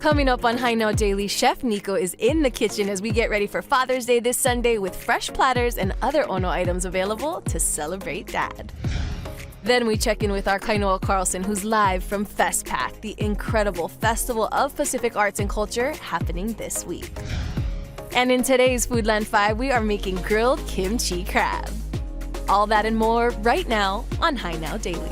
Coming up on Hi Now Daily, Chef Nico is in the kitchen as we get ready for Father's Day this Sunday with fresh platters and other Ono items available to celebrate Dad. Then we check in with our Kainoa Carlson, who's live from FestPAC, the incredible Festival of Pacific Arts and Culture happening this week. And in today's Foodland 5, we are making grilled kimchi crab. All that and more right now on Hi Now Daily.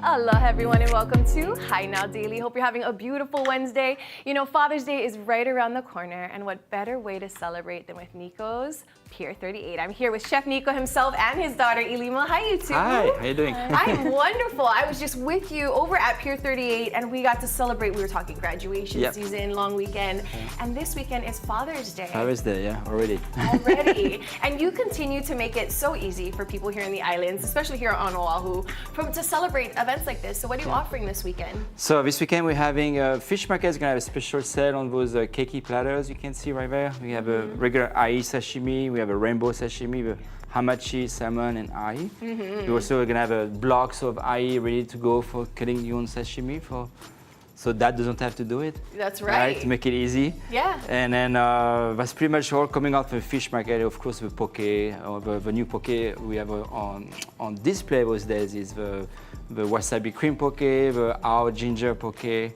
Aloha everyone and welcome to Hi Now Daily. Hope you're having a beautiful Wednesday. You know, Father's Day is right around the corner, and what better way to celebrate than with Nico's Pier 38. I'm here with Chef Nico himself and his daughter Ilima. Hi you two. Hi, how you doing? I'm wonderful. I was just with you over at Pier 38 and we got to celebrate. We were talking graduation season, long weekend, and this weekend is Father's Day. Father's Day, yeah, already. Already. And you continue to make it so easy for people here in the islands, especially here on Oahu, to celebrate events like this. So what are you offering this weekend? So this weekend we're having a fish market. Is gonna have a special sale on those keiki platters you can see right there. We have a regular ai sashimi, we have a rainbow sashimi, the hamachi, salmon, and ai. We're also gonna have blocks of ai ready to go for cutting your own sashimi so that doesn't have to do it. That's right. To make it easy. Yeah. And then that's pretty much all coming out from the fish market. Of course, the poke, the new poke we have on display those days is the wasabi cream poke, the our ginger poke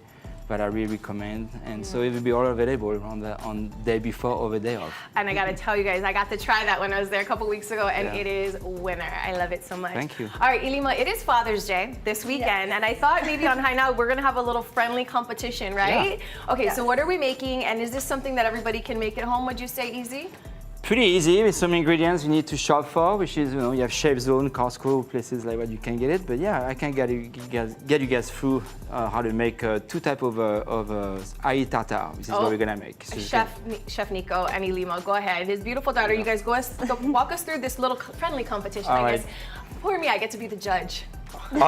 that I really recommend. And so it will be all available on day before or the day of. And I gotta tell you guys, I got to try that when I was there a couple weeks ago, and it is winner. I love it so much. Thank you. All right, Ilima, it is Father's Day this weekend, and I thought maybe on Hi Now we're gonna have a little friendly competition, right? Yeah. Okay, so what are we making, and is this something that everybody can make at home? Would you say easy? Pretty easy with some ingredients you need to shop for, which is, you have Chef Zone, Costco, places like that you can get it. But yeah, I can get you guys through how to make two types of ai tartare. This is what we're gonna make. So Chef Nico and Ilima, go ahead. His beautiful daughter, you guys walk us through this little friendly competition. All I right. guess. For me, I get to be the judge. Okay.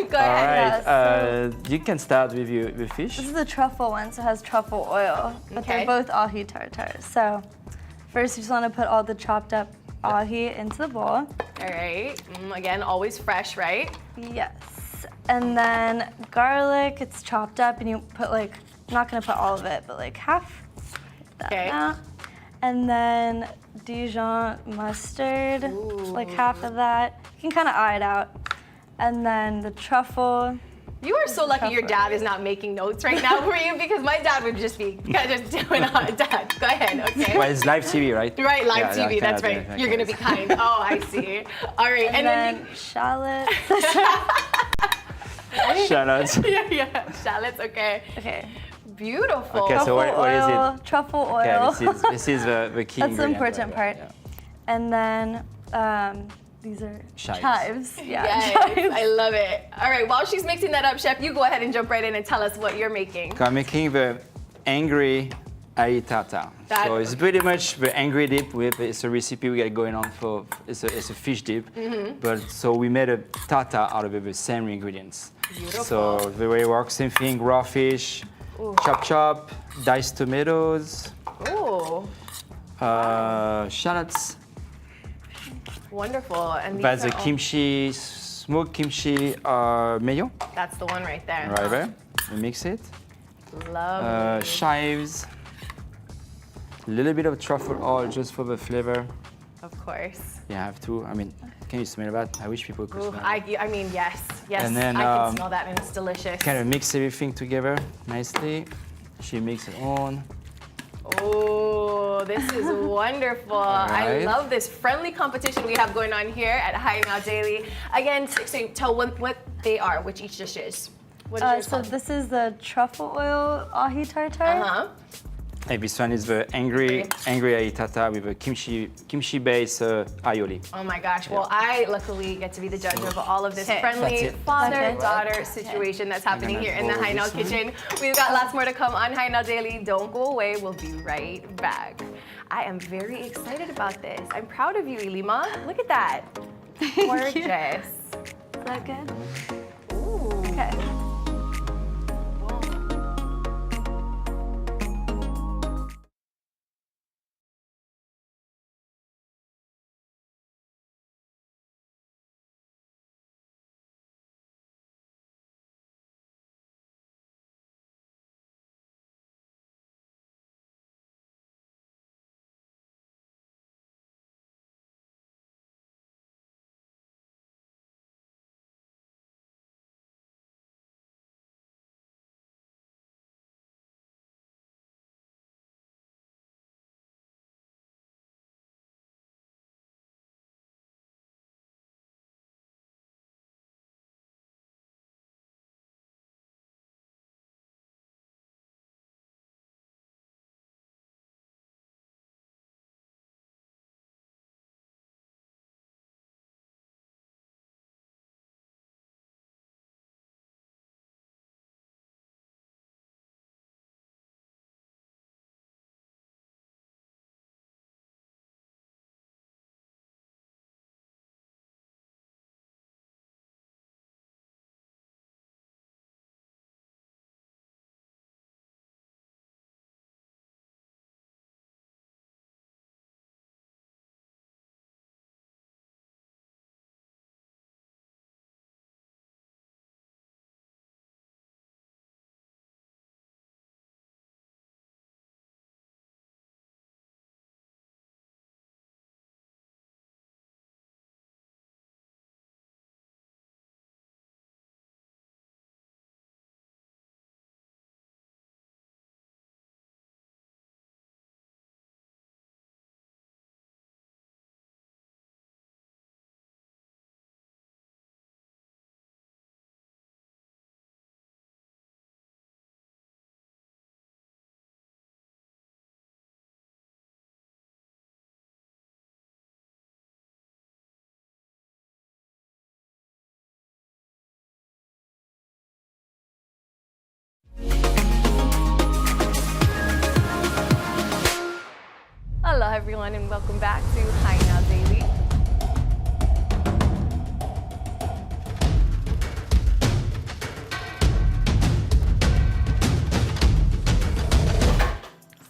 Go ahead. All right. You can start with your fish. This is the truffle one, so it has truffle oil, but they're both ahi tartare. So first, you just want to put all the chopped up ahi into the bowl. All right. Again, always fresh, right? Yes. And then garlic, it's chopped up, and you put I'm not gonna put all of it, but half. That amount. And then Dijon mustard, half of that. You can kind of eye it out. And then the truffle. You are so lucky your dad is not making notes right now for you, because my dad would just be just doing it. Dad, go ahead, okay? Well, it's live TV, right? Right, live TV, that's right. You're going to be kind. Oh, I see. All right. And then shallots. Shallots. Yeah, shallots, okay. Okay. Beautiful. Okay, so what is it? Truffle oil. Okay, this is the key That's the ingredient, important part. Yeah. And then these are chives. Yeah, yes, chives. I love it. All right, while she's mixing that up, Chef, you go ahead and jump right in and tell us what you're making. So I'm making the angry ai tartare. So it's pretty much the angry dip. It's a recipe we got going on for. It's a fish dip, but so we made a tartare out of the same ingredients. Beautiful. So the way it works, same thing: raw fish, chop, diced tomatoes, shallots. Wonderful. And That's a kimchi, smoked kimchi mayo. That's the one right there. Right there. We mix it. Lovely. Chives. A little bit of truffle oil just for the flavor. Of course. You have to. I mean, can you smell that? I wish people could smell it. I mean, yes. And then, I can smell that, and it's delicious. Kind of mix everything together nicely. She makes it on. Oh, this is wonderful. I love this friendly competition we have going on here at Hi Now Daily. Again, so tell what they are, which each dish is. What is yours so called? this is the truffle oil ahi tartare. And this one is the angry ai tartare with a kimchi based aioli. Oh my gosh. Well, I luckily get to be the judge of all of this friendly father-daughter situation that's happening here in the Hi Now kitchen. We've got lots more to come on Hi Now Daily. Don't go away. We'll be right back. I am very excited about this. I'm proud of you, Ilima. Look at that. Gorgeous. Is that good? Ooh. Okay. Hello everyone and welcome back to Haina Daily.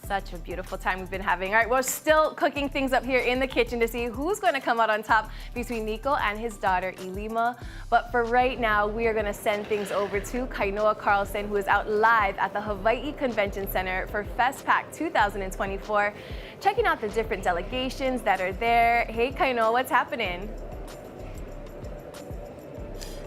Such a beautiful time we've been having. All right, we're still cooking things up here in the kitchen to see who's going to come out on top between Nico and his daughter Ilima. But for right now, we are going to send things over to Kainoa Carlson, who is out live at the Hawaii Convention Center for FestPAC 2024, checking out the different delegations that are there. Hey Kainoa, what's happening?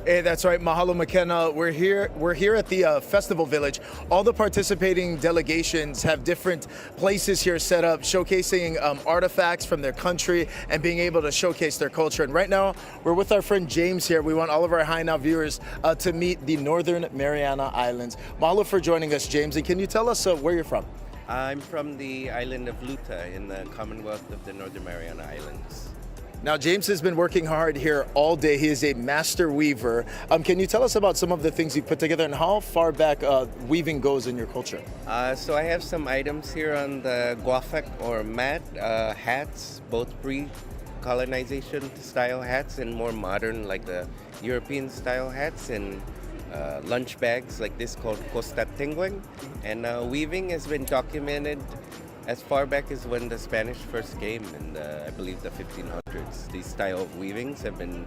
Hey, that's right. Mahalo, McKenna. We're here at the Festival Village. All the participating delegations have different places here set up, showcasing artifacts from their country and being able to showcase their culture. And right now, we're with our friend James here. We want all of our High Now viewers to meet the Northern Mariana Islands. Mahalo for joining us, James. And can you tell us where you're from? I'm from the island of Luta in the Commonwealth of the Northern Mariana Islands. Now, James has been working hard here all day. He is a master weaver. Can you tell us about some of the things you've put together and how far back weaving goes in your culture? So I have some items here on the guafek or mat, hats, both pre-colonization style hats and more modern like the European style hats, and lunch bags like this called costat tingueng. And weaving has been documented as far back as when the Spanish first came in I believe the 1500s. These style of weavings have been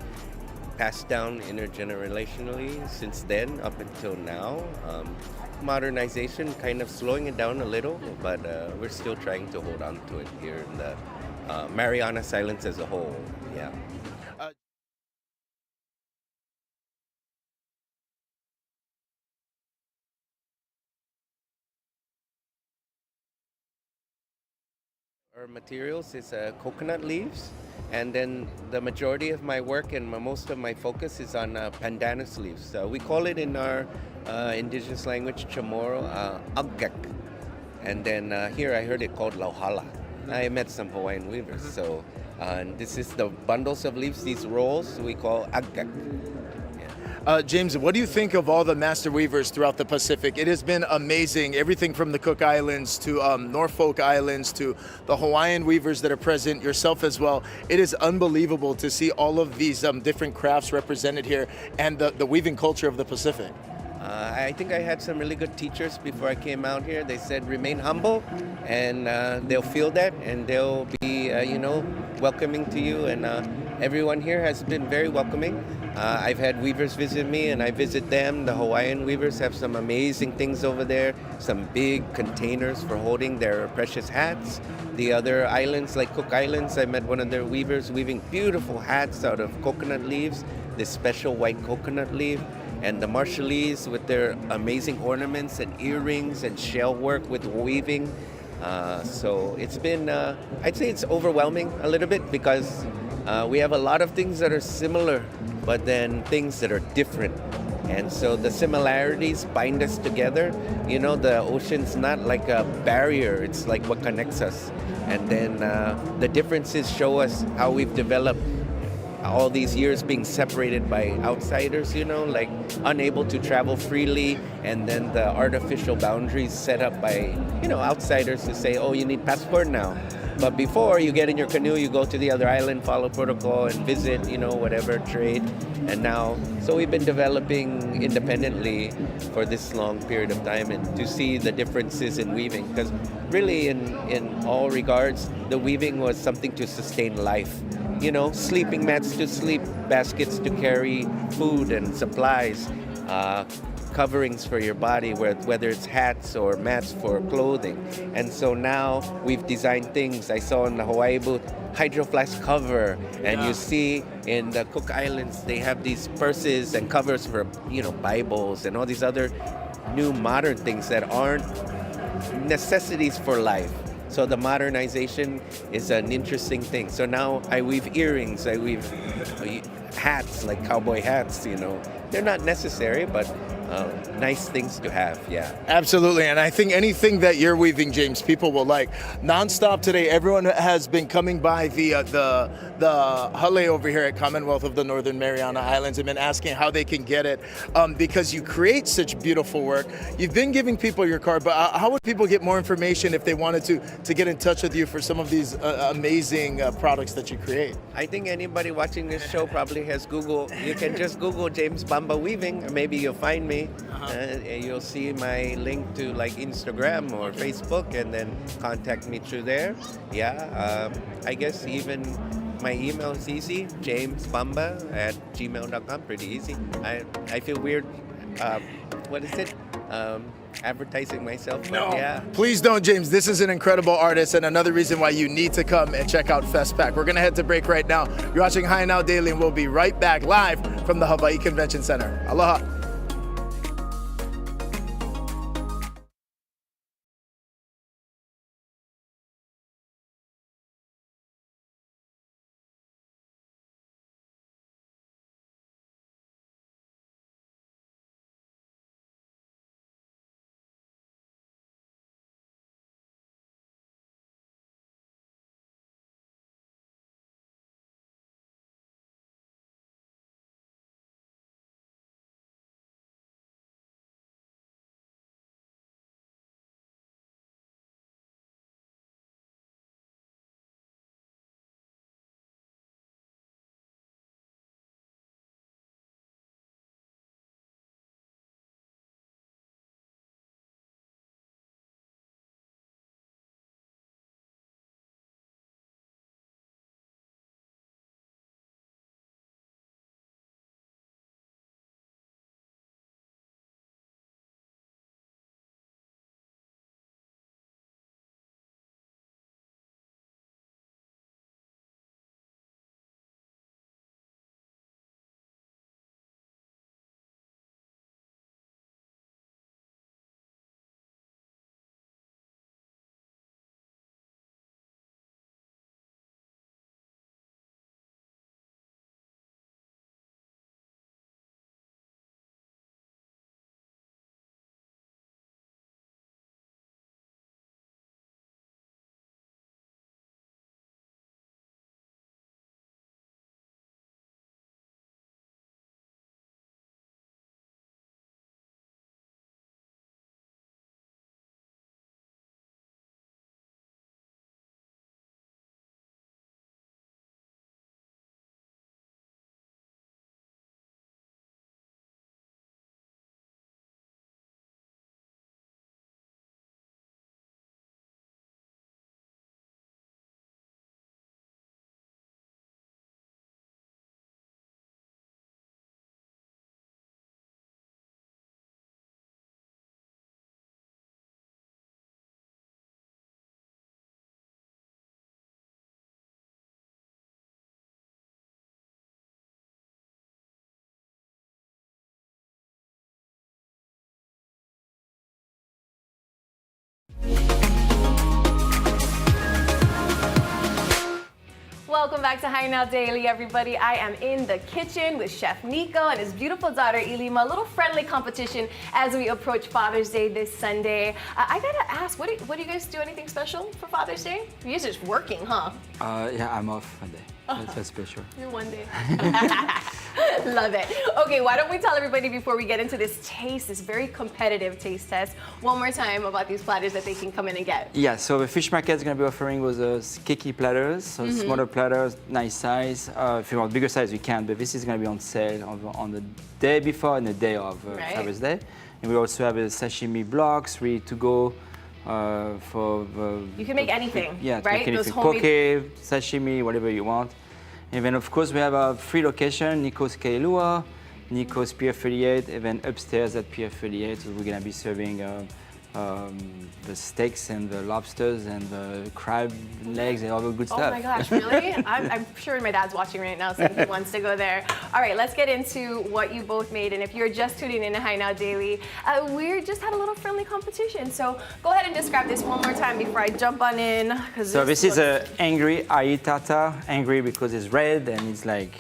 passed down intergenerationally since then up until now. Modernization kind of slowing it down a little, but we're still trying to hold on to it here in the Mariana Islands as a whole. Yeah. Our materials is coconut leaves, and then the majority of my work and most of my focus is on pandanus leaves. We call it in our indigenous language chamorro aggak, and then here I heard it called lauhala. I met some Hawaiian weavers, so and this is the bundles of leaves. These rolls we call aggak. James, what do you think of all the master weavers throughout the Pacific? It has been amazing. Everything from the Cook Islands to Norfolk Islands to the Hawaiian weavers that are present, yourself as well. It is unbelievable to see all of these different crafts represented here and the weaving culture of the Pacific. I think I had some really good teachers before I came out here. They said remain humble, and they'll feel that, and they'll be, welcoming to you. And everyone here has been very welcoming. I've had weavers visit me, and I visit them. The Hawaiian weavers have some amazing things over there, some big containers for holding their precious hats. The other islands, like Cook Islands, I met one of their weavers weaving beautiful hats out of coconut leaves, this special white coconut leaf. And the Marshallese with their amazing ornaments and earrings and shell work with weaving. So it's been, I'd say it's overwhelming a little bit because we have a lot of things that are similar, but then things that are different. And so the similarities bind us together. You know, the ocean's not like a barrier, it's like what connects us. And then the differences show us how we've developed all these years being separated by outsiders, like unable to travel freely, and then the artificial boundaries set up by, outsiders to say, oh, you need passport now. But before, you get in your canoe, you go to the other island, follow protocol, and visit, whatever, trade. And now, so we've been developing independently for this long period of time, and to see the differences in weaving. Because really, in all regards, the weaving was something to sustain life. Sleeping mats to sleep, baskets to carry food and supplies, coverings for your body, whether it's hats or mats for clothing. And so now we've designed things. I saw in the Hawaii booth, Hydro Flask cover, and you see in the Cook Islands, they have these purses and covers for, Bibles and all these other new modern things that aren't necessities for life. So the modernization is an interesting thing. So now I weave earrings, I weave hats, like cowboy hats, They're not necessary, but nice things to have, yeah. Absolutely, and I think anything that you're weaving, James, people will like. Nonstop today, everyone has been coming by the hale over here at Commonwealth of the Northern Mariana Islands and been asking how they can get it because you create such beautiful work. You've been giving people your card, but how would people get more information if they wanted to get in touch with you for some of these amazing products that you create? I think anybody watching this show probably has Google. You can just Google James Bamba Weaving, and maybe you'll find me. You'll see my link to like Instagram or Facebook, and then contact me through there. I guess even my email is easy, jamesbamba@gmail.com, pretty easy. I feel weird, what is it? Advertising myself, but yeah. Please don't, James. This is an incredible artist and another reason why you need to come and check out FestPAC. We're going to head to break right now. You're watching High Now Daily, and we'll be right back live from the Hawaii Convention Center. Aloha. welcome back to High Now Daily, everybody. I am in the kitchen with Chef Nico and his beautiful daughter Ilima. A little friendly competition as we approach Father's Day this Sunday. I gotta ask, what do you guys do? Anything special for Father's Day? You guys are just working, huh? Yeah, I'm off one day. That's special. You're one day. Love it. Okay, why don't we tell everybody before we get into this very competitive taste test, one more time about these platters that they can come in and get. Yeah, so the fish market is going to be offering those keiki platters, so smaller platters, nice size. If you want bigger size, you can, but this is going to be on sale on the day before and the day of Father's Day. And we also have a sashimi blocks ready to go for the... You can make anything, yeah, right? Those homemade... Poke, sashimi, whatever you want. And then, of course, we have a free location, Nico's Kailua, Nico's Pier 38, and then upstairs at Pier 38, so we're going to be serving the steaks and the lobsters and the crab legs and all the good stuff. Oh my gosh, really? I'm sure my dad's watching right now, so he wants to go there. All right, let's get into what you both made. And if you're just tuning in to High Now Daily, we just had a little friendly competition. So go ahead and describe this one more time before I jump on in. So this is an angry ai tartare, angry because it's red and it's like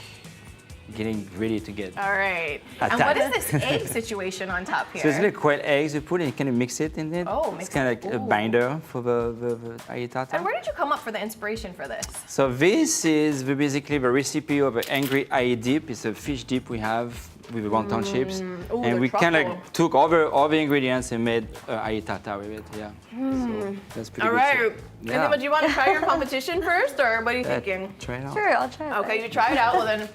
getting ready to get all right. attacked. And what is this egg situation on top here? So it's like quail eggs you put and you kind of mix it in it. Oh, it's kind of like a binder for the ai tartare. And where did you come up for the inspiration for this? So this is basically the recipe of an angry ai dip. It's a fish dip we have with wonton chips. Ooh, and the we kind truffle. of took over all the ingredients and made ai tartare with it. Yeah. So that's pretty All good. right. Yeah. Ilima, do you want to try your competition first, or what are you thinking? Try it out. Sure, I'll try it. Okay, you try it out. Well then,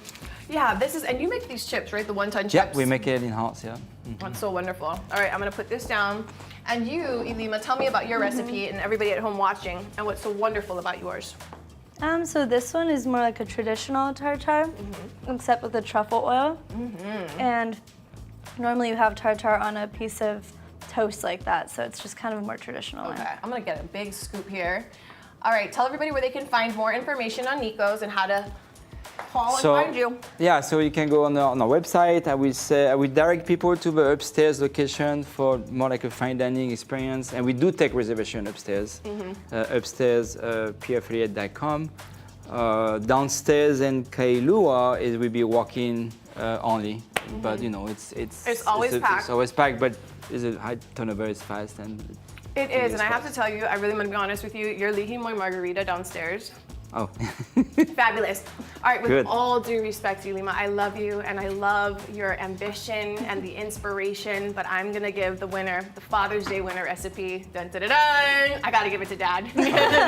yeah, this is, and you make these chips, right? The one-ton chips. Yeah, we make it in-house, yeah. That's so wonderful. All right, I'm gonna put this down. And you, Ilima, tell me about your recipe and everybody at home watching and what's so wonderful about yours. So this one is more like a traditional tartare, except with the truffle oil. And normally you have tartare on a piece of toast like that, so it's just kind of a more traditional one. Okay, I'm gonna get a big scoop here. All right, tell everybody where they can find more information on Nico's and how to call and find you. Yeah, so you can go on our website. I will direct people to the upstairs location for more like a fine dining experience. And we do take reservation upstairs. Upstairs, pier38.com. Downstairs in Kailua, it will be walk-in only. But you know, it's always packed. It's always packed, but it's a high turnover. It's fast and. It is, and I have to tell you, I really want to be honest with you. Your lihi moi margarita downstairs. Oh. Fabulous. All right, with Good. all due respect, Ilima, I love you and I love your ambition and the inspiration, but I'm gonna give the winner, the Father's Day winner recipe. Dun, dun, dun, dun. I gotta give it to Dad.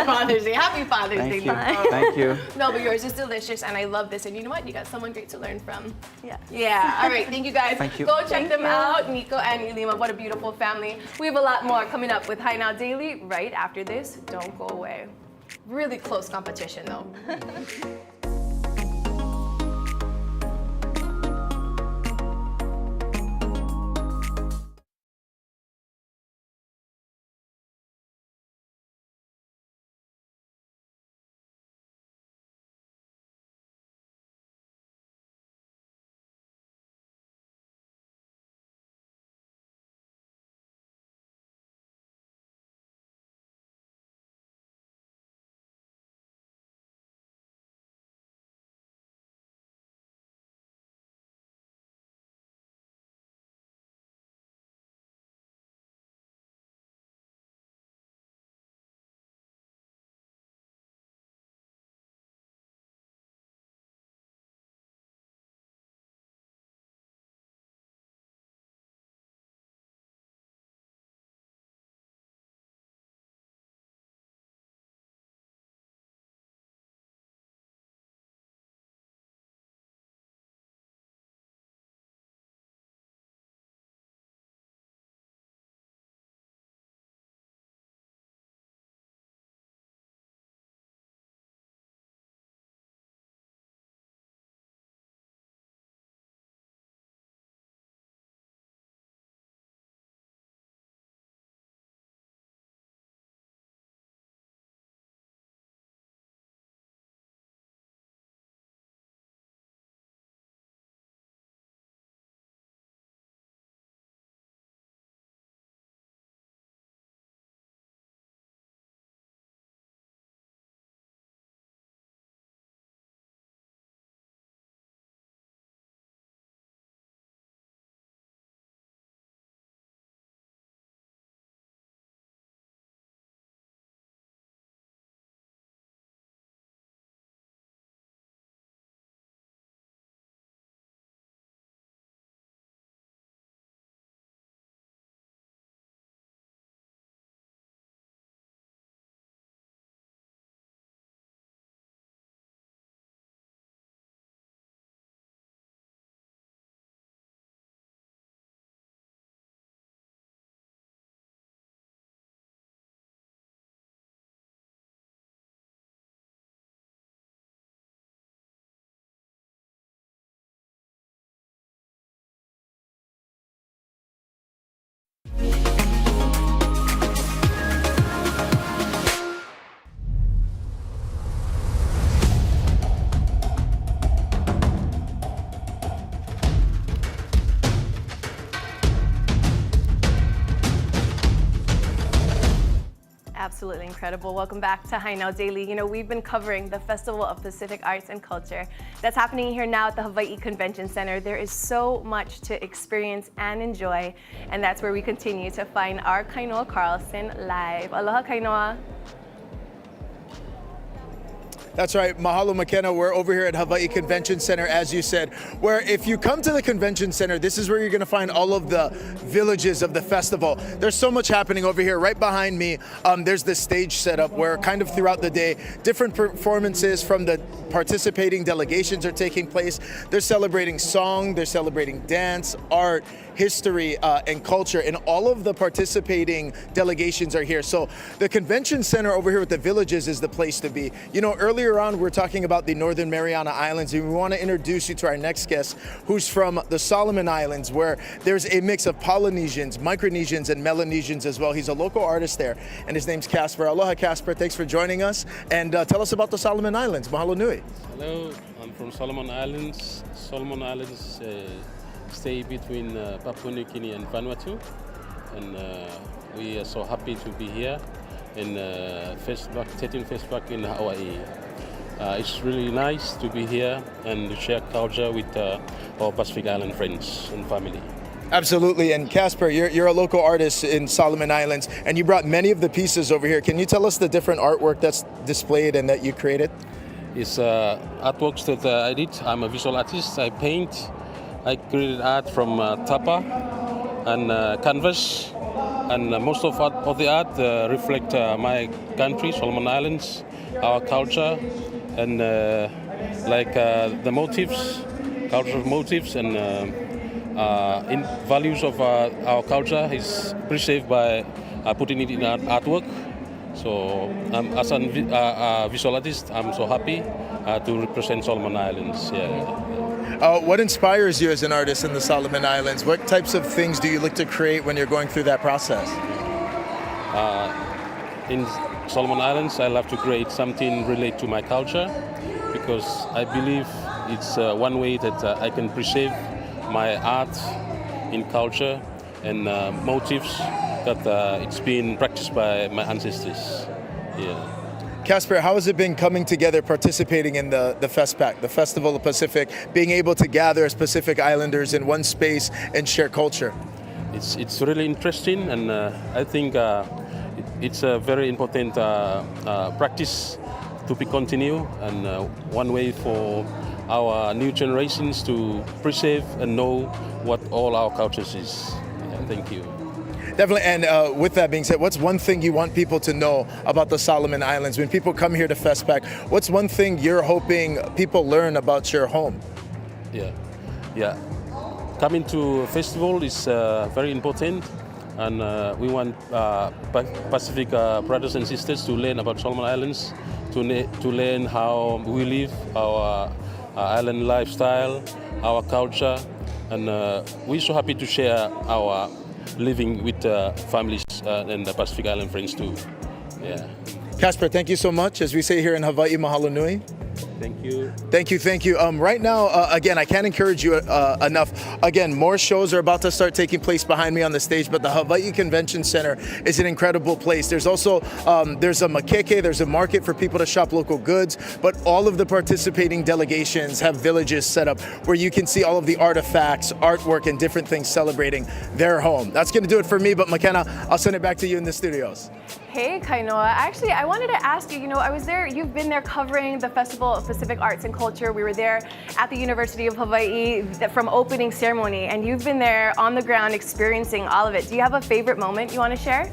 Father's Day. Happy Father's Day, Thank you. Nico. Thank you. No, but yours is delicious and I love this. And you know what? You got someone great to learn from. Yeah. Yeah. All right. Thank you guys. Thank you. Go check them out. Nico and Ilima. What a beautiful family. We have a lot more coming up with High Now Daily right after this. Don't go away. Really close competition though. Absolutely incredible. Welcome back to Hainao Daily. You know, we've been covering the Festival of Pacific Arts and Culture that's happening here now at the Hawaii Convention Center. There is so much to experience and enjoy, and that's where we continue to find our Kainoa Carlson live. Aloha, Kainoa. That's right. Mahalo Makena. We're over here at Hawaii Convention Center, as you said, where if you come to the convention center, this is where you're going to find all of the villages of the festival. There's so much happening over here. Right behind me, there's the stage setup where kind of throughout the day, different performances from the participating delegations are taking place. They're celebrating song, they're celebrating dance, art, history, and culture, and all of the participating delegations are here. So the convention center over here with the villages is the place to be. You know, earlier on, we're talking about the Northern Mariana Islands, and we want to introduce you to our next guest, who's from the Solomon Islands, where there's a mix of Polynesians, Micronesians, and Melanesians as well. He's a local artist there, and his name's Casper. Aloha, Casper. Thanks for joining us, and tell us about the Solomon Islands. Mahalo nui. Hello, I'm from Solomon Islands. Solomon Islands stay between Papua New Guinea and Vanuatu, and we are so happy to be here in FestPAC, 13th FestPAC in Hawaii. It's really nice to be here and share culture with our Pacific Island friends and family. Absolutely, and Casper, you're a local artist in Solomon Islands, and you brought many of the pieces over here. Can you tell us the different artwork that's displayed and that you created? It's artworks that I did. I'm a visual artist. I paint. I created art from tapa and canvas, and most of the art reflect my country, Solomon Islands, our culture, and like the motifs, cultural motifs, and in values of our culture is preserved by putting it in artwork. So as a visual artist, I'm so happy to represent Solomon Islands. Yeah. What inspires you as an artist in the Solomon Islands? What types of things do you look to create when you're going through that process? In Solomon Islands, I love to create something related to my culture because I believe it's one way that I can preserve my art in culture and motifs that it's been practiced by my ancestors. Yeah. Casper, how has it been coming together, participating in the FestPAC, the Festival of Pacific, being able to gather as Pacific Islanders in one space and share culture? It's really interesting, and I think it's a very important practice to be continued, and one way for our new generations to preserve and know what all our cultures is. Yeah, thank you. Definitely, and with that being said, what's one thing you want people to know about the Solomon Islands? When people come here to FestPAC, what's one thing you're hoping people learn about your home? Yeah. Coming to a festival is very important, and we want Pacific brothers and sisters to learn about Solomon Islands, to learn how we live, our island lifestyle, our culture, and we're so happy to share our living with families and the Pacific Island friends too. Yeah. Casper, thank you so much. As we say here in Hawaii, mahalo nui. Thank you. Thank you. Right now, again, I can't encourage you enough. Again, more shows are about to start taking place behind me on the stage, but the Hawaii Convention Center is an incredible place. There's also, there's a makeke, there's a market for people to shop local goods, but all of the participating delegations have villages set up where you can see all of the artifacts, artwork, and different things celebrating their home. That's going to do it for me, but McKenna, I'll send it back to you in the studios. Hey, Kainoa. Actually, I wanted to ask you, I was there, you've been there covering the Festival of Pacific Arts and Culture. We were there at the University of Hawaii from opening ceremony, and you've been there on the ground experiencing all of it. Do you have a favorite moment you want to share?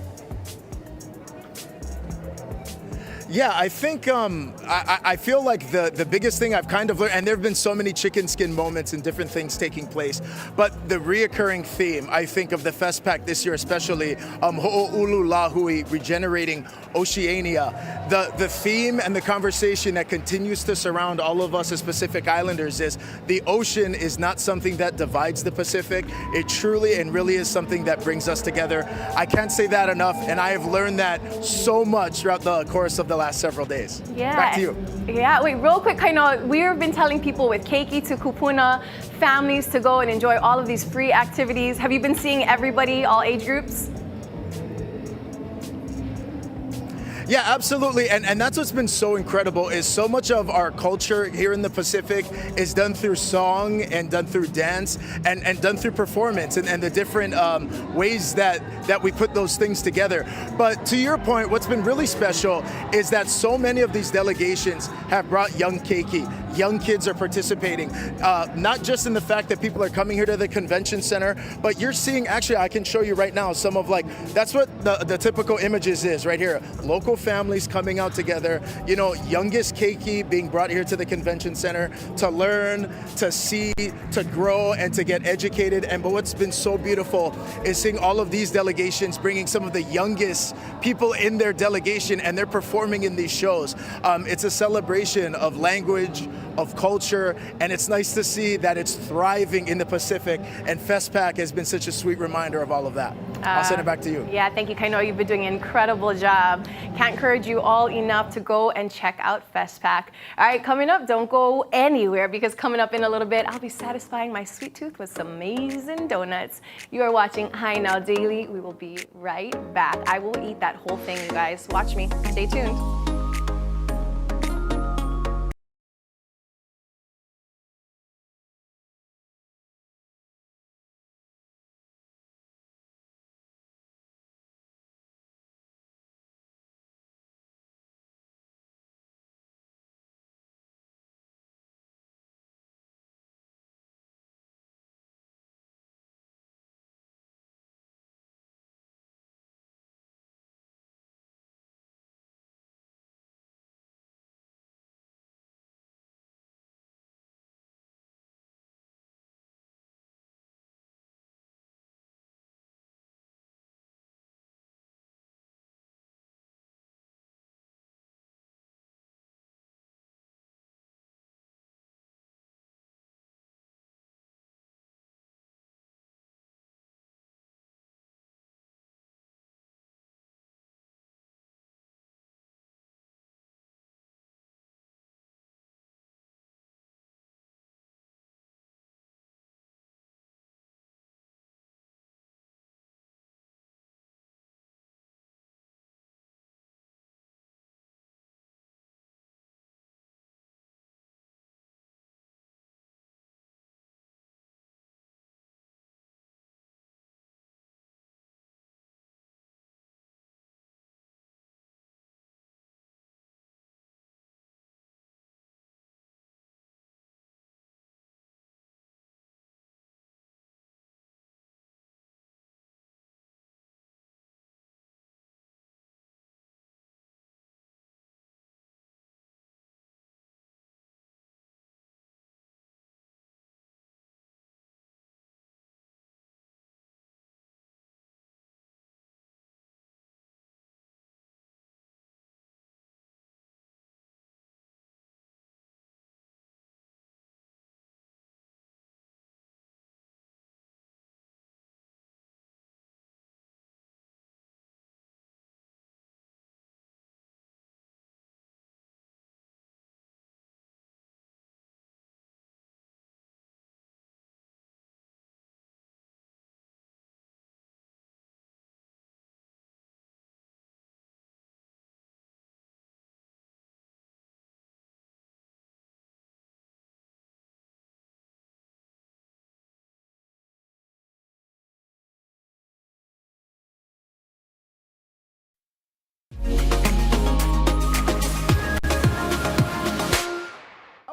Yeah, I think I feel like the biggest thing I've kind of learned, and there have been so many chicken skin moments and different things taking place, but the reoccurring theme, I think, of the FestPAC this year especially, Ho'oulu Lahui, regenerating Oceania, the theme and the conversation that continues to surround all of us as Pacific Islanders is the ocean is not something that divides the Pacific. It truly and really is something that brings us together. I can't say that enough, and I have learned that so much throughout the course of the last several days. Yeah. Back to you. Yeah, wait, real quick, Kainoa, we've been telling people with keiki to kupuna, families to go and enjoy all of these free activities. Have you been seeing everybody, all age groups? Yeah, absolutely. And that's what's been so incredible is so much of our culture here in the Pacific is done through song and done through dance and done through performance and the different ways that we put those things together. But to your point, what's been really special is that so many of these delegations have brought young keiki. Young kids are participating, not just in the fact that people are coming here to the convention center, but you're seeing, actually, I can show you right now some of that's what the typical images is right here. Local families coming out together, youngest keiki being brought here to the convention center to learn, to see, to grow, and to get educated. But what's been so beautiful is seeing all of these delegations bringing some of the youngest people in their delegation, and they're performing in these shows. It's a celebration of language, of culture, and it's nice to see that it's thriving in the Pacific, and FestPAC has been such a sweet reminder of all of that. I'll send it back to you. Yeah, thank you, Kainoa. You've been doing an incredible job. Can't encourage you all enough to go and check out FestPAC. All right, coming up, don't go anywhere, because coming up in a little bit, I'll be satisfying my sweet tooth with some amazing donuts. You are watching Hi Now Daily. We will be right back. I will eat that whole thing, you guys. Watch me. Stay tuned.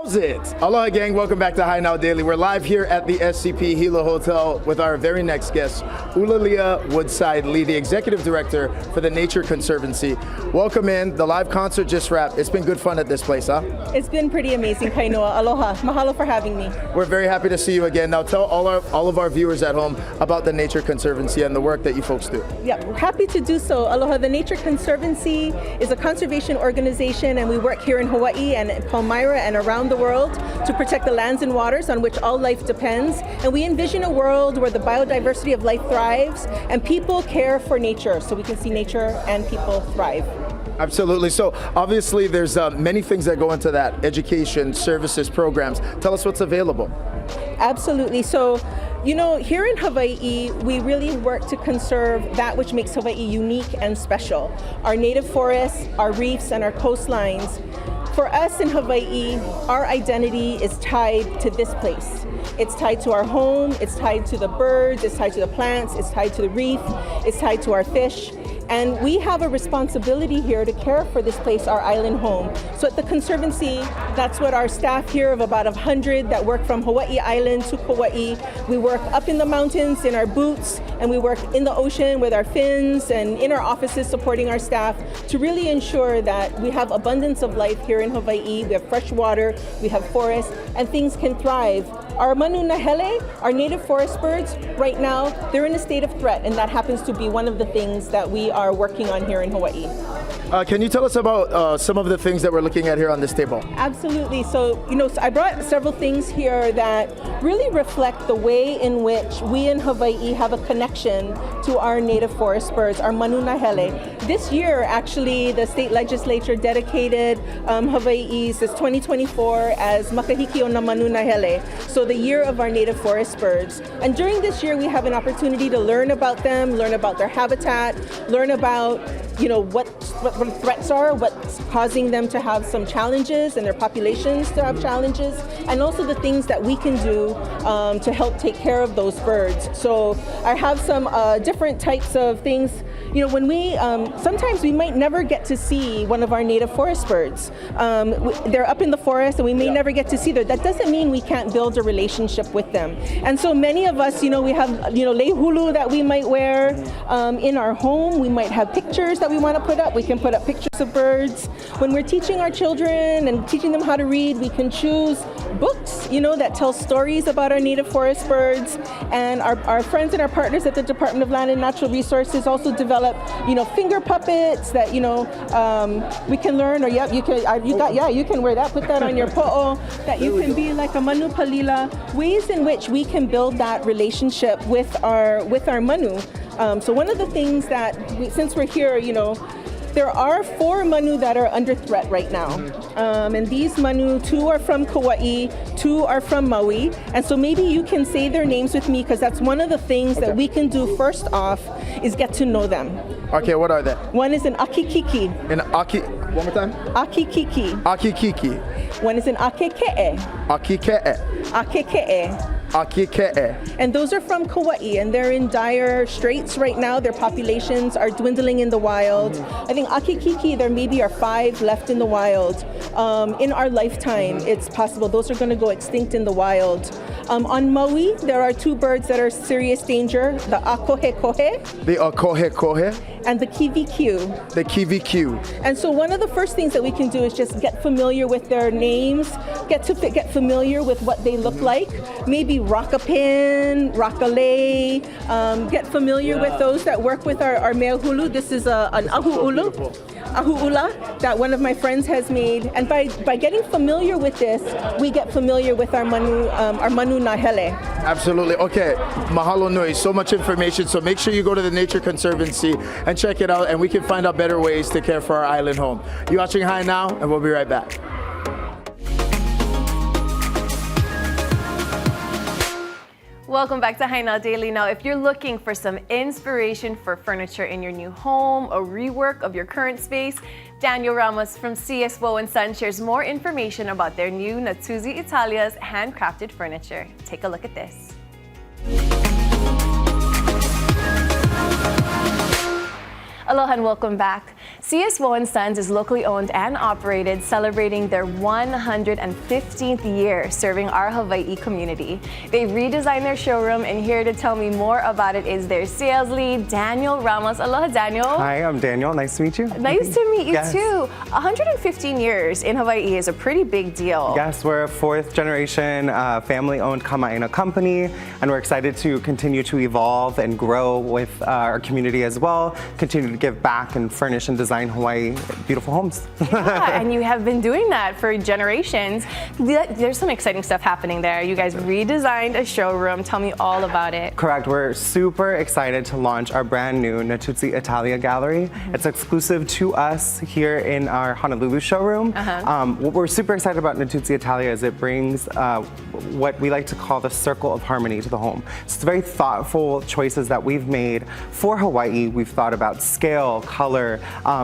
How's it? Aloha gang, welcome back to Hi Now Daily. We're live here at the SCP Hilo Hotel with our very next guest, Ulalia Woodside Lee, the Executive Director for the Nature Conservancy. Welcome in. The live concert just wrapped. It's been good fun at this place, huh? It's been pretty amazing, Kainoa. Aloha. Mahalo for having me. We're very happy to see you again. Now tell all of our viewers at home about the Nature Conservancy and the work that you folks do. Yeah, we're happy to do so. Aloha. The Nature Conservancy is a conservation organization, and we work here in Hawaii and Palmyra and around the world to protect the lands and waters on which all life depends. And we envision a world where the biodiversity of life thrives and people care for nature, so we can see nature and people thrive. Absolutely. So obviously there's many things that go into that: education, services, programs. Tell us what's available. Absolutely. So You know, here in Hawaii, we really work to conserve that which makes Hawaii unique and special. Our native forests, our reefs, and our coastlines. For us in Hawaii, our identity is tied to this place. It's tied to our home, it's tied to the birds, it's tied to the plants, it's tied to the reef, it's tied to our fish. And we have a responsibility here to care for this place, our island home. So at the Conservancy, that's what our staff here of about 100 that work from Hawaii Island to Kauai. We work up in the mountains in our boots, and we work in the ocean with our fins and in our offices supporting our staff to really ensure that we have abundance of life here in Hawaii. We have fresh water, we have forests, and things can thrive. Our manu nahele, our native forest birds, right now, they're in a state of threat, and that happens to be one of the things that we are working on here in Hawaii. Can you tell us about some of the things that we're looking at here on this table? Absolutely. So, you know, I brought several things here that really reflect the way in which we in Hawaii have a connection to our native forest birds, our manu nahele. This year, actually, the state legislature dedicated Hawaii's 2024 as Makahiki o na manu nahele, so the year of our native forest birds. And during this year, we have an opportunity to learn about them, learn about their habitat, learn about, you know, what the threats are, what's causing them to have some challenges and their populations to have challenges, and also the things that we can do to help take care of those birds. So I have some different types of things. You know, when we, sometimes we might never get to see one of our native forest birds. They're up in the forest and we may never get to see them. That doesn't mean we can't build a relationship with them. And so many of us, you know, we have, you know, leihulu that we might wear in our home. We might have pictures that we want to put up. We can put up pictures of birds. When we're teaching our children and teaching them how to read, we can choose books, you know, that tell stories about our native forest birds. And our friends and our partners at the Department of Land and Natural Resources also develop, you know, finger puppets that, you know, we can learn, or you can wear that, put that on your po'o, that you can be like a manu palila, ways in which we can build that relationship with our manu. So one of the things that, since we're here, you know, there are 4 manu that are under threat right now. And these manu, 2 are from Kauai, 2 are from Maui. And so maybe you can say their names with me, because that's one of the things that we can do first off is get to know them. Okay, what are they? One is an akikiki. One more time? Akikiki. Akikiki. One is an akeke'e. Akike'e. Akeke'e. Akike'e. And those are from Kauai, and they're in dire straits right now. Their populations are dwindling in the wild. I think akikiki, there maybe are 5 left in the wild. In our lifetime, it's possible those are going to go extinct in the wild. On Maui, there are 2 birds that are serious danger, the akohekohe. The akohekohe. And the kiwikiu. The kiwikiu. And so one of the first things that we can do is just get familiar with their names, get familiar with what they look like, maybe rock a pin, rock a lei, get familiar with those that work with our meahulu. This is an ahu'ula that one of my friends has made. And by getting familiar with this, we get familiar with our manu nahele. Absolutely. Okay, mahalo nui. So much information. So make sure you go to the Nature Conservancy and check it out, and we can find out better ways to care for our island home. You're watching Hi Now, and we'll be right back. Welcome back to Hi Now Daily. Now, if you're looking for some inspiration for furniture in your new home or rework of your current space, Daniel Ramos from Wsw Son shares more information about their new Natuzzi Italia's handcrafted furniture. Take a look at this. Aloha and welcome back. Wsw Sons is locally owned and operated, celebrating their 115th year serving our Hawaii community. They've redesigned their showroom, and here to tell me more about it is their sales lead, Daniel Ramos. Aloha, Daniel. Hi, I'm Daniel. Nice to meet you. Nice to meet you too. 115 years in Hawaii is a pretty big deal. Yes, we're a 4th generation family-owned kama'aina company, and we're excited to continue to evolve and grow with our community as well, continue to give back and furnish and design design Hawaii beautiful homes. Yeah, and you have been doing that for generations. There's some exciting stuff happening there. You guys redesigned a showroom. Tell me all about it. Correct. We're super excited to launch our brand new Natuzzi Italia gallery. It's exclusive to us here in our Honolulu showroom. What we're super excited about Natuzzi Italia is it brings what we like to call the circle of harmony to the home. So it's very thoughtful choices that we've made for Hawaii. We've thought about scale, color,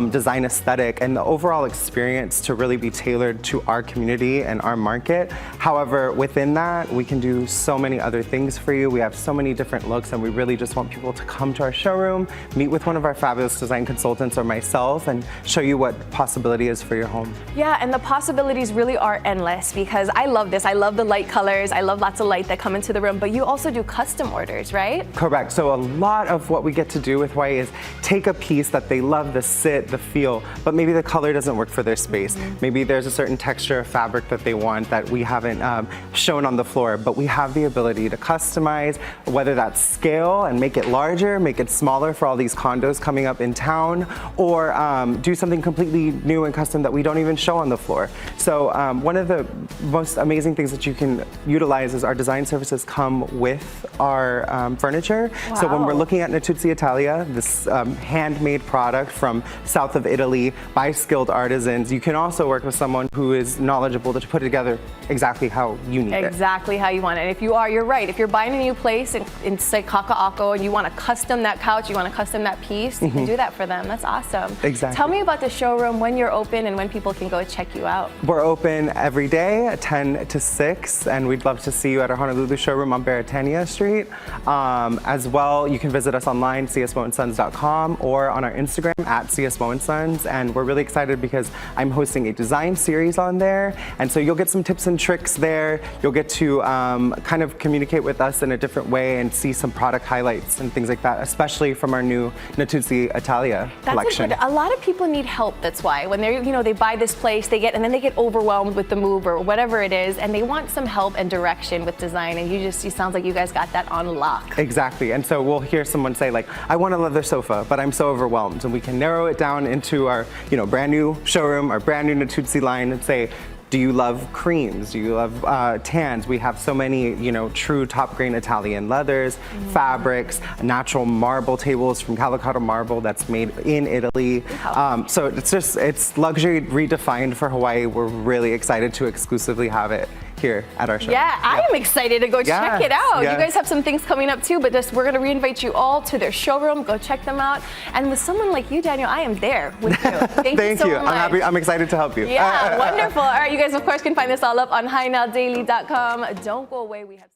design aesthetic, and the overall experience to really be tailored to our community and our market. However, within that, we can do so many other things for you. We have so many different looks, and we really just want people to come to our showroom, meet with one of our fabulous design consultants or myself, and show you what possibility is for your home. Yeah, and the possibilities really are endless because I love this. I love the light colors. I love lots of light that come into the room, but you also do custom orders, right? Correct. So a lot of what we get to do with Hawaii is take a piece that they love, the sit, the feel, but maybe the color doesn't work for their space. Maybe there's a certain texture of fabric that they want that we haven't shown on the floor, but we have the ability to customize, whether that's scale and make it larger, make it smaller for all these condos coming up in town, or do something completely new and custom that we don't even show on the floor. So one of the most amazing things that you can utilize is our design services come with our furniture. So when we're looking at Natuzzi Italia, this handmade product from south of Italy by skilled artisans, you can also work with someone who is knowledgeable to put it together exactly how you need it. Exactly how you want it. And if you are, you're right. If you're buying a new place in say Kaka'ako and you want to custom that couch, you want to custom that piece, you can do that for them. That's awesome. Exactly. Tell me about the showroom, when you're open and when people can go check you out. We're open every day at 10 to 6, and we'd love to see you at our Honolulu showroom on Beretania Street. As well, you can visit us online, csmosons.com, or on our Instagram at csmosons. And we're really excited because I'm hosting a design series on there, and so you'll get some tips and tricks there. You'll get to kind of communicate with us in a different way and see some product highlights and things like that, especially from our new Natuzzi Italia collection. A lot of people need help. That's why when they're, they buy this place, and then they get overwhelmed with the move or whatever it is, and they want some help and direction with design. And you sounds like you guys got that on lock. Exactly. And so we'll hear someone say like, I want a leather sofa, but I'm so overwhelmed. And we can narrow it down into our, brand new showroom, our brand new Natuzzi line, and say, do you love creams? Do you love tans? We have so many, true top grain Italian leathers, fabrics, natural marble tables from Calicato marble that's made in Italy. So it's luxury redefined for Hawaii. We're really excited to exclusively have it here at our show. Yeah, I am excited to go check it out. You guys have some things coming up too, but we're going to reinvite you all to their showroom. Go check them out. And with someone like you, Daniel, I am there with you. Thank you so much. I'm excited to help you. Yeah, wonderful. All right, you guys, of course, can find this all up on HiNowDaily.com. Don't go away. We have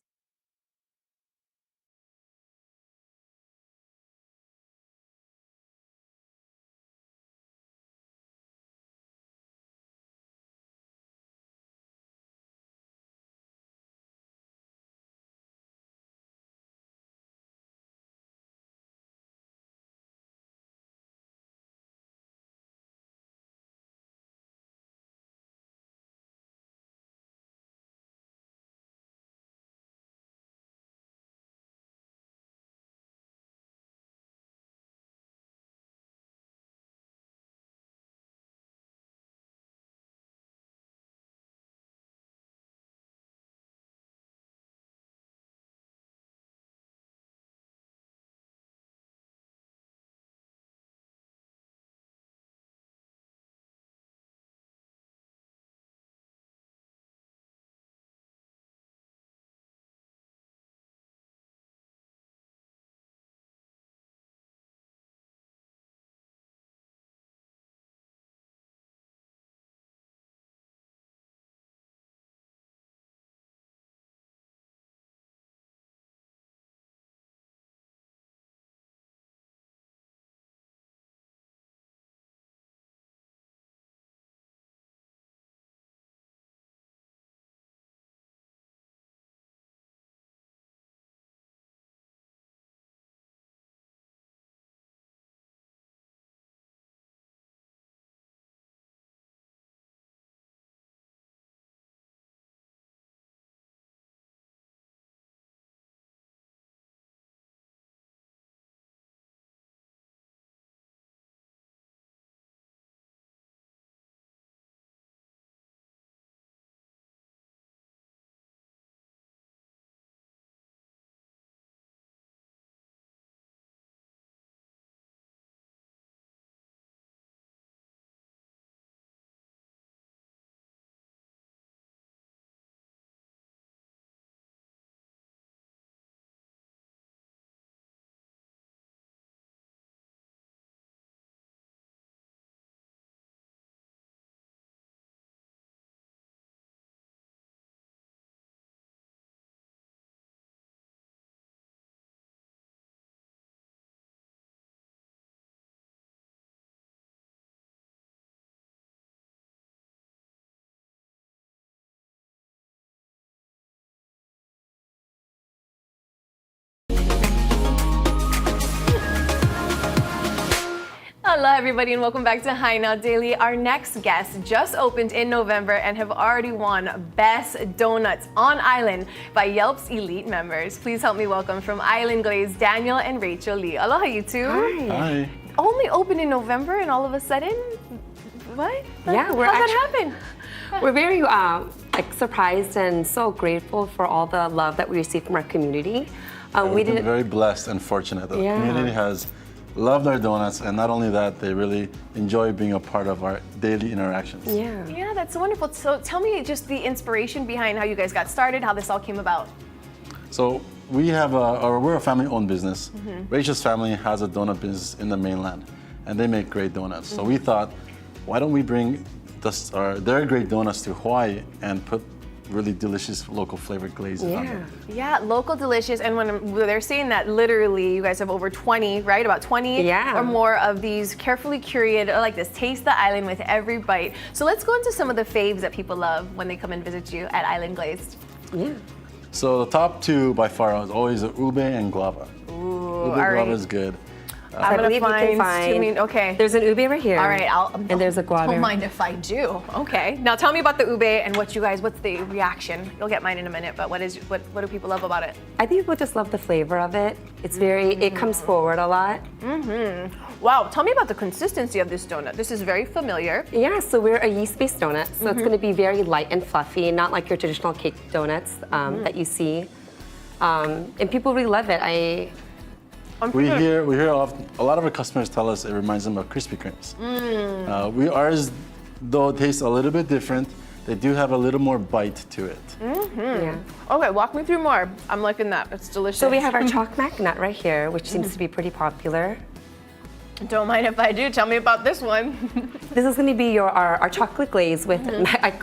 Hello, everybody, and welcome back to Hi Now Daily. Our next guest just opened in November and have already won Best Donuts on Island by Yelp's Elite members. Please help me welcome from Island Glaze, Daniel and Rachel Lee. Aloha, you two. Hi. Only opened in November, and all of a sudden, what? Yeah, How'd that happen? We're very surprised and so grateful for all the love that we receive from our community. We've been very blessed and fortunate that the community has loved our donuts, and not only that, they really enjoy being a part of our daily interactions. Yeah, that's wonderful. So tell me just the inspiration behind how you guys got started, how this all came about. So we're a family-owned business. Rachel's family has a donut business in the mainland, and they make great donuts. So we thought, why don't we bring their great donuts to Hawaii and put really delicious local flavored glazes on them. Yeah, local delicious. And when they're saying that, literally, you guys have over 20, right? About 20 or more of these carefully curated, like this, taste the island with every bite. So let's go into some of the faves that people love when they come and visit you at Island Glazed. So the top two by far is always the ube and guava. Ube guava is good. I'm gonna find, okay. There's an ube right here. All right, and there's a guava. Don't mind if I do. Okay. Now tell me about the ube and what's the reaction? You'll get mine in a minute, but what do people love about it? I think people just love the flavor of it. It's it comes forward a lot. Wow, tell me about the consistency of this donut. This is very familiar. Yeah, so we're a yeast-based donut, so it's gonna be very light and fluffy, not like your traditional cake donuts that you see. And people really love it. We hear a lot of our customers tell us it reminds them of Krispy Kremes. Ours, though, tastes a little bit different. They do have a little more bite to it. Okay, walk me through more. I'm liking that. It's delicious. So we have our chalk mac nut right here, which seems to be pretty popular. Don't mind if I do. Tell me about this one. This is going to be our chocolate glaze with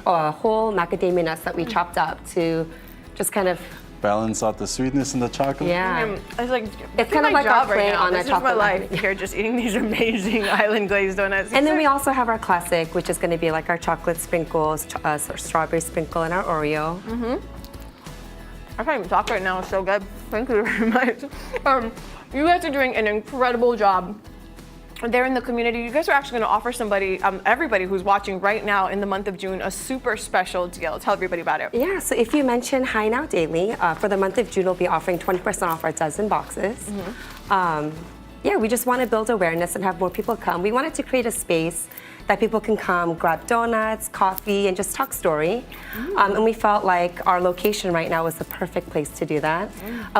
whole macadamia nuts that we chopped up to just kind of balance out the sweetness in the chocolate. It's kind of like our play on a chocolate. This is my life here, just eating these amazing Island Glazed donuts. And then we also have our classic, which is going to be like our chocolate sprinkles, strawberry sprinkle, and our Oreo. I can't even talk right now. It's so good. Thank you very much. You guys are doing an incredible job there in the community. You guys are actually going to offer everybody who's watching right now in the month of June, a super special deal. Tell everybody about it. Yeah, so if you mention Hi Now Daily, for the month of June, we'll be offering 20% off our dozen boxes. Yeah, we just want to build awareness and have more people come. We wanted to create a space that people can come grab donuts, coffee, and just talk story. And we felt like our location right now was the perfect place to do that.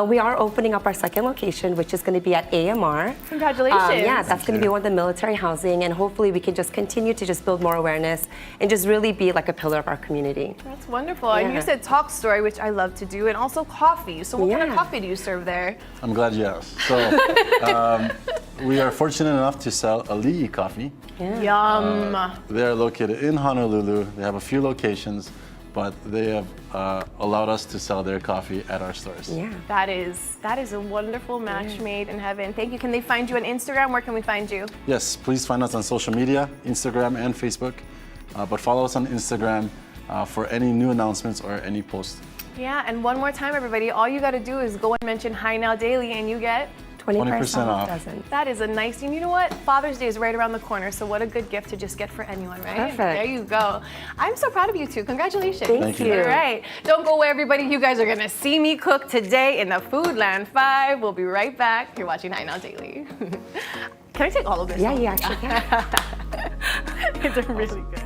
We are opening up our second location, which is going to be at AMR. Congratulations. Yeah, that's going to be one of the military housing, and hopefully we can just continue to just build more awareness and just really be like a pillar of our community. That's wonderful. And you said talk story, which I love to do, and also coffee. So what kind of coffee do you serve there? I'm glad you asked. So we are fortunate enough to sell Ali'i coffee. Yum. They are located in Honolulu. They have a few locations, but they have allowed us to sell their coffee at our stores. Yeah. That is a wonderful match made in heaven. Thank you. Can they find you on Instagram? Where can we find you? Yes, please find us on social media, Instagram and Facebook. But follow us on Instagram for any new announcements or any posts. Yeah, and one more time, everybody, all you got to do is go and mention Hi Now Daily and you get 20% off. That is a nice, and you know what? Father's Day is right around the corner, so what a good gift to just get for anyone, right? Perfect. There you go. I'm so proud of you two. Congratulations. Thank you. All right. Don't go away, everybody. You guys are going to see me cook today in the Foodland 5. We'll be right back. You're watching Hi Now Daily. Can I take all of this? Yeah, you actually can. It's really good.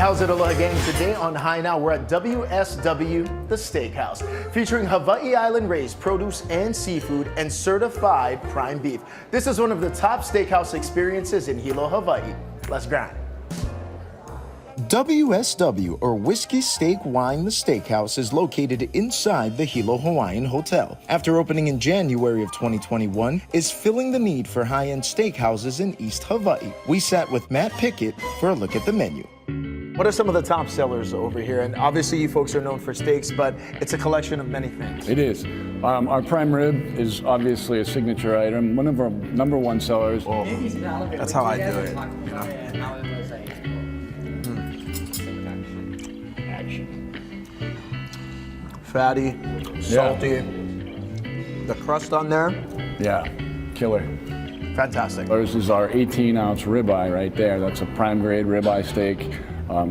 how's it, Aloha gang? Today on High Now, we're at Wsw the Steakhouse, featuring Hawaii Island raised produce and seafood and certified prime beef. This is one of the top steakhouse experiences in Hilo, Hawaii. Let's grind. WSW, or Whiskey Steak Wine the Steakhouse, is located inside the Hilo Hawaiian Hotel. After opening in January of 2021, is filling the need for high-end steakhouses in East Hawaii. We sat with Matt Pickett for a look at the menu. What are some of the top sellers over here? And obviously you folks are known for steaks, but it's a collection of many things. It is. Our prime rib is obviously a signature item. One of our #1 sellers. Oh, that's how I do it. You know? Fatty, salty, the crust on there. Yeah, killer. Fantastic. This is our 18-ounce ribeye right there. That's a prime grade ribeye steak.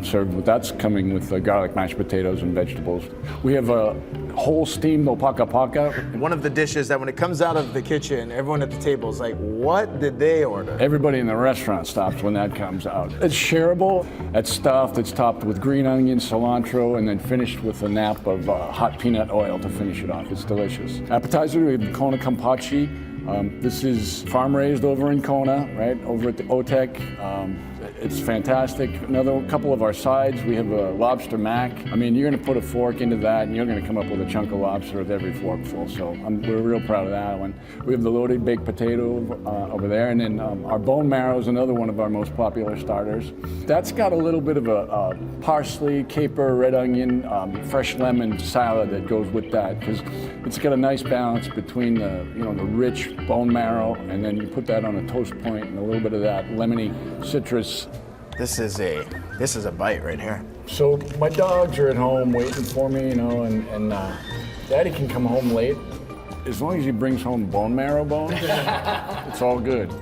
Served with, that's coming with garlic mashed potatoes and vegetables. We have a whole steamed opaka paka. One of the dishes that when it comes out of the kitchen, everyone at the table is like, what did they order? Everybody in the restaurant stops when that comes out. It's shareable, it's stuffed, it's topped with green onion, cilantro, and then finished with a nap of hot peanut oil to finish it off. It's delicious. Appetizer, we have Kona Kampachi. This is farm raised over in Kona, right, over at the OTEC. It's fantastic. Another couple of our sides, we have a lobster mac. I mean, you're gonna put a fork into that and you're gonna come up with a chunk of lobster with every forkful. So we're real proud of that one. We have the loaded baked potato over there. And then our bone marrow is another one of our most popular starters. That's got a little bit of a parsley, caper, red onion, fresh lemon salad that goes with that, because it's got a nice balance between the rich bone marrow, and then you put that on a toast point and a little bit of that lemony citrus. This is a bite right here. So my dogs are at home waiting for me, and Daddy can come home late. As long as he brings home bone marrow bones, it's all good.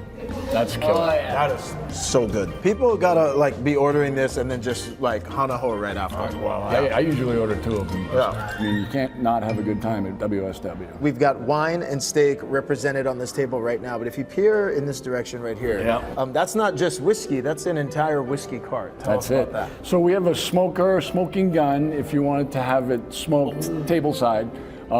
That's killer. Oh, yeah. That is so good. People gotta be ordering this and then just hana-ho right after. Well, I usually order 2 of them. Yeah. I mean, you can't not have a good time at WSW. We've got wine and steak represented on this table right now, but if you peer in this direction right here, that's not just whiskey, that's an entire whiskey cart. Tell us about that. So we have a smoking gun if you wanted to have it smoked tableside,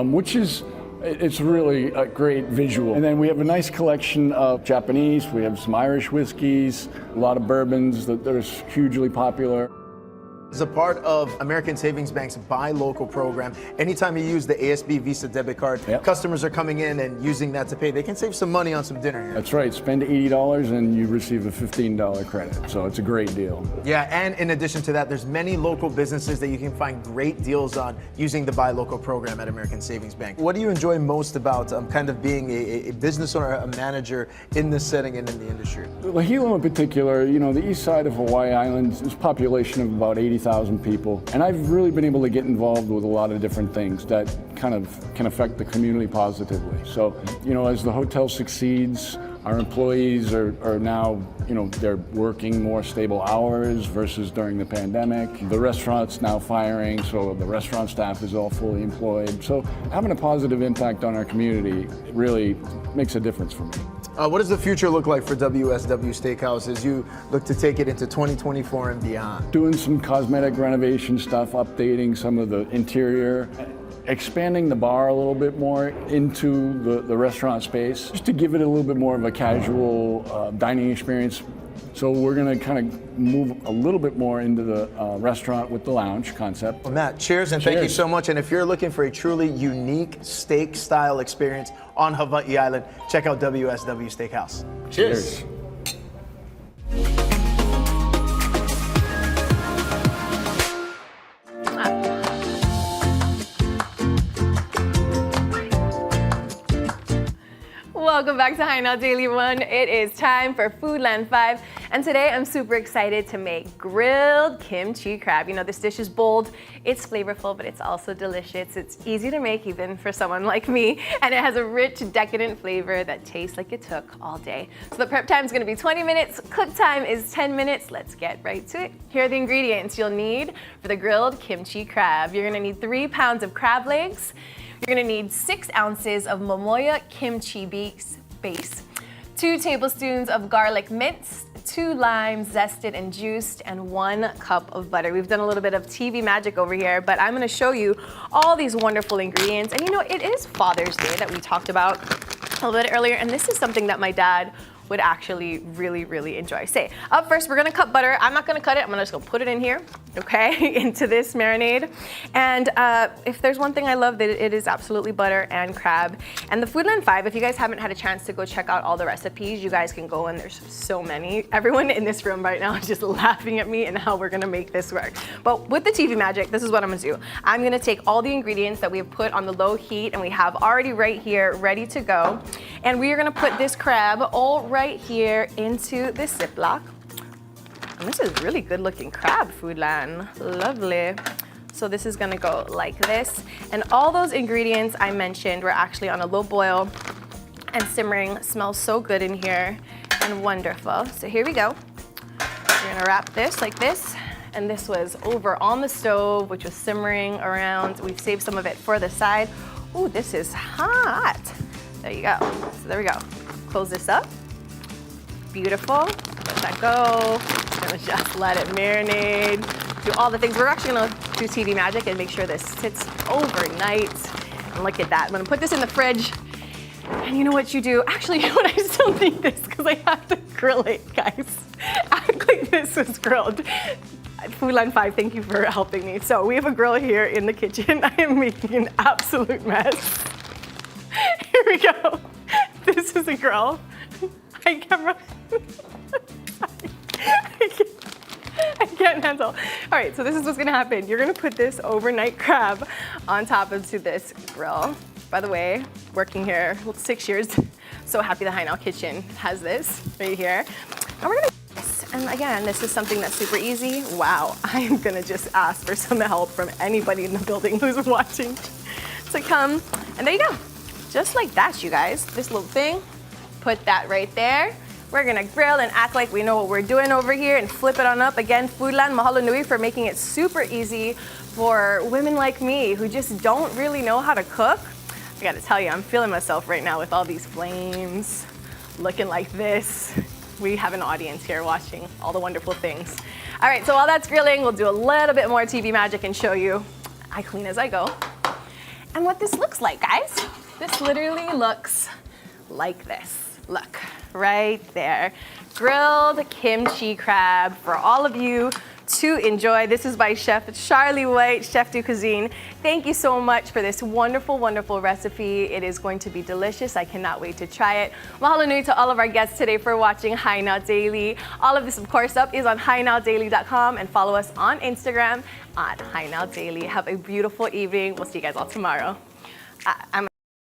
which is, it's really a great visual. And then we have a nice collection of Japanese, we have some Irish whiskeys, a lot of bourbons that are hugely popular. As a part of American Savings Bank's Buy Local program, anytime you use the ASB Visa debit card, customers are coming in and using that to pay. They can save some money on some dinner here. That's right. Spend $80 and you receive a $15 credit. So it's a great deal. Yeah, and in addition to that, there's many local businesses that you can find great deals on using the Buy Local program at American Savings Bank. What do you enjoy most about kind of being a business owner, a manager in this setting and in the industry? Well, Hilo in particular, the east side of Hawaii Island is a population of about 80,000 people, and I've really been able to get involved with a lot of different things that kind of can affect the community positively. So, as the hotel succeeds, our employees are now, they're working more stable hours versus during the pandemic. The restaurant's now firing, so the restaurant staff is all fully employed. So having a positive impact on our community really makes a difference for me. What does the future look like for WSW Steakhouse as you look to take it into 2024 and beyond? Doing some cosmetic renovation stuff, updating some of the interior, expanding the bar a little bit more into the restaurant space, just to give it a little bit more of a casual dining experience. So we're going to kind of move a little bit more into the restaurant with the lounge concept. Well, Matt, cheers and thank you so much. And if you're looking for a truly unique steak style experience on Hawaii Island, check out WSW Steakhouse. Cheers. Welcome back to High Now Daily 1. It is time for Foodland 5, and today I'm super excited to make grilled kimchi crab. This dish is bold, it's flavorful, but it's also delicious. It's easy to make even for someone like me, and it has a rich, decadent flavor that tastes like it took all day. So the prep time is going to be 20 minutes, cook time is 10 minutes. Let's get right to it. Here are the ingredients you'll need for the grilled kimchi crab. You're going to need 3 pounds of crab legs. You're gonna need 6 ounces of momoya kimchi base, 2 tablespoons of garlic minced, 2 limes, zested and juiced, and 1 cup of butter. We've done a little bit of TV magic over here, but I'm gonna show you all these wonderful ingredients. And you know, it is Father's Day that we talked about a little bit earlier, and this is something that my dad would actually really enjoy. Say, up first, we're gonna cut butter. I'm not gonna cut it, I'm just gonna put it in here, okay, into this marinade. And if there's one thing I love, that it is absolutely butter and crab. And the Foodland 5, if you guys haven't had a chance to go check out all the recipes, you guys can go, and there's so many. Everyone in this room right now is just laughing at me and how we're gonna make this work. But with the TV magic, this is what I'm gonna do. I'm gonna take all the ingredients that we have put on the low heat and we have already right here, ready to go. And we are gonna put this crab all right here into this Ziploc. And this is really good looking crab, Foodland. Lovely. So this is gonna go like this. And all those ingredients I mentioned were actually on a low boil and simmering. Smells so good in here and wonderful. So here we go. We're gonna wrap this like this. And this was over on the stove, which was simmering around. We've saved some of it for the side. Ooh, this is hot. There you go. So there we go. Close this up. Beautiful. Let that go. Gonna just let it marinate. Do all the things. We're actually gonna do TV magic and make sure this sits overnight. And look at that. I'm gonna put this in the fridge. And you know what you do? Actually, you know what? I still need this because I have to grill it, guys. Act like this was grilled. Foodland 5, thank you for helping me. So we have a grill here in the kitchen. I am making an absolute mess. Here we go. This is a grill. Hi, camera. I can't handle. All right, so this is what's gonna happen. You're gonna put this overnight crab on top of this grill. By the way, working here 6 years. So happy the Hai Nao Kitchen has this right here. And we're gonna do this. And again, this is something that's super easy. Wow, I am gonna just ask for some help from anybody in the building who's watching to come. And there you go. Just like that, you guys. This little thing, put that right there. We're gonna grill and act like we know what we're doing over here and flip it on up. Again, Foodland, mahalo nui for making it super easy for women like me who just don't really know how to cook. I gotta tell you, I'm feeling myself right now with all these flames, looking like this. We have an audience here watching all the wonderful things. All right, so while that's grilling, we'll do a little bit more TV magic and show you. I clean as I go. And what this looks like, guys. This literally looks like this. Look, right there. Grilled kimchi crab for all of you to enjoy. This is by Chef Charlie White, Chef du Cuisine. Thank you so much for this wonderful, wonderful recipe. It is going to be delicious. I cannot wait to try it. Mahalo nui to all of our guests today for watching Hai Nao Daily. All of this, of course, up is on hainaodaily.com, and follow us on Instagram at Hai Nao Daily. Have a beautiful evening. We'll see you guys all tomorrow. I'm